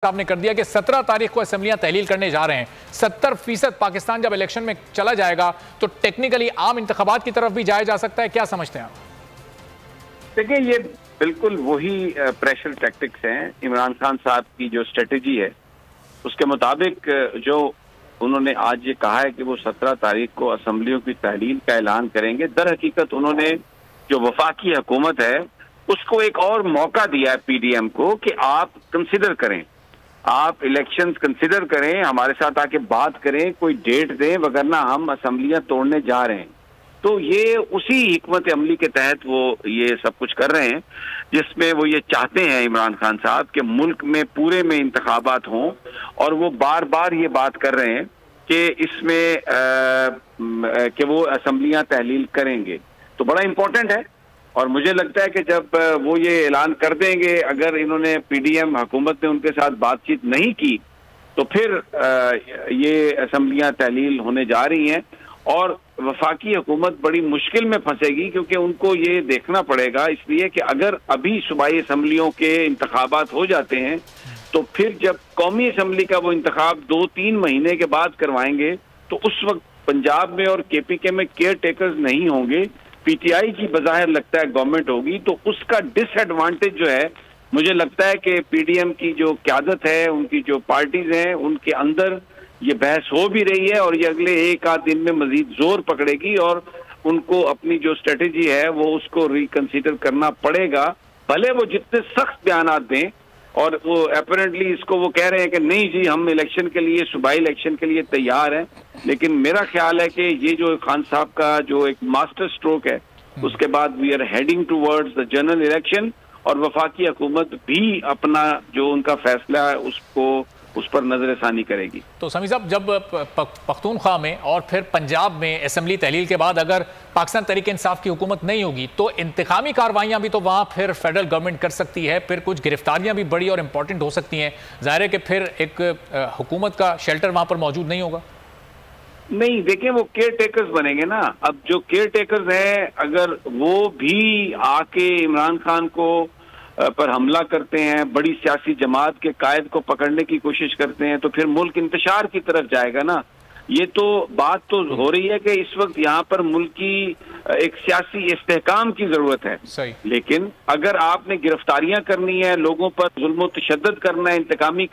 आपने कर दिया कि 17 तारीख को असेंबलियां तहलील करने जा रहे हैं। 70% पाकिस्तान जब इलेक्शन में चला जाएगा तो टेक्निकली आम इंतखाबात की तरफ भी जाया जा सकता है। क्या समझते हैं आप? देखिए, ये बिल्कुल वही प्रेशर टैक्टिक्स हैं। इमरान खान साहब की जो स्ट्रेटेजी है उसके मुताबिक जो उन्होंने आज ये कहा है कि वो 17 तारीख को असेंबलियों की तहलील का ऐलान करेंगे, दर हकीकत उन्होंने जो वफाकी हुकूमत है उसको एक और मौका दिया है पीडीएम को कि आप कंसिडर करें, आप इलेक्शंस कंसिडर करें, हमारे साथ आके बात करें, कोई डेट दें, वगरना हम असेंबलियां तोड़ने जा रहे हैं। तो ये उसी हिकमत अमली के तहत वो ये सब कुछ कर रहे हैं जिसमें वो ये चाहते हैं इमरान खान साहब कि मुल्क में पूरे में इंतखाबात हों, और वो बार बार ये बात कर रहे हैं कि इसमें कि वो असेंबलियां तहलील करेंगे। तो बड़ा इम्पोर्टेंट है, और मुझे लगता है कि जब वो ये ऐलान कर देंगे, अगर इन्होंने पीडीएम हुकूमत ने उनके साथ बातचीत नहीं की तो फिर ये असेंबलियां तहलील होने जा रही हैं और वफाकी हुकूमत बड़ी मुश्किल में फंसेगी, क्योंकि उनको ये देखना पड़ेगा इसलिए कि अगर अभी सूबाई असेंबलियों के इंतखाबात हो जाते हैं तो फिर जब कौमी असेंबली का वो इंतखाब 2-3 महीने के बाद करवाएंगे तो उस वक्त पंजाब में और केपीके में केयर टेकर्स नहीं होंगे, पीटीआई की बज़ाहिर लगता है गवर्नमेंट होगी। तो उसका डिसएडवांटेज जो है, मुझे लगता है कि पीडीएम की जो क़यादत है, उनकी जो पार्टीज हैं, उनके अंदर ये बहस हो भी रही है और ये अगले एक आध दिन में मजीद जोर पकड़ेगी और उनको अपनी जो स्ट्रेटेजी है वो उसको रिकंसीडर करना पड़ेगा। भले वो जितने सख्त बयानात दें, और वो अपेरेंटली इसको वो कह रहे हैं कि नहीं जी हम इलेक्शन के लिए, सूबाई इलेक्शन के लिए तैयार हैं, लेकिन मेरा ख्याल है कि ये जो खान साहब का जो एक मास्टर स्ट्रोक है, उसके बाद we are heading towards the general election, और वफाकी हुकूमत भी अपना जो उनका फैसला है उसको उस पर नजरसानी करेगी। तो समी साहब, जब पख्तूनख्वा में और फिर पंजाब में असेंबली तहलील के बाद अगर पाकिस्तान तहरीक इंसाफ की हुकूमत नहीं होगी तो इंतकामी कार्रवाइयां भी तो वहां फिर फेडरल गवर्नमेंट कर सकती है, फिर कुछ गिरफ्तारियां भी बड़ी और इंपॉर्टेंट हो सकती हैं। जाहिर है कि फिर एक हुकूमत का शेल्टर वहां पर मौजूद नहीं होगा। नहीं, देखिए वो केयर टेकर्स बनेंगे ना। अब जो केयर टेकर्स हैं, अगर वो भी आके इमरान खान को पर हमला करते हैं, बड़ी सियासी जमात के कायद को पकड़ने की कोशिश करते हैं, तो फिर मुल्क इंतशार की तरफ जाएगा ना। ये तो बात तो हो रही है कि इस वक्त यहाँ पर मुल्क की एक सियासी इस्तेहकाम की जरूरत है। सही। लेकिन अगर आपने गिरफ्तारियां करनी है, लोगों पर जुल्म तशद्दुद करना है, इंतकामी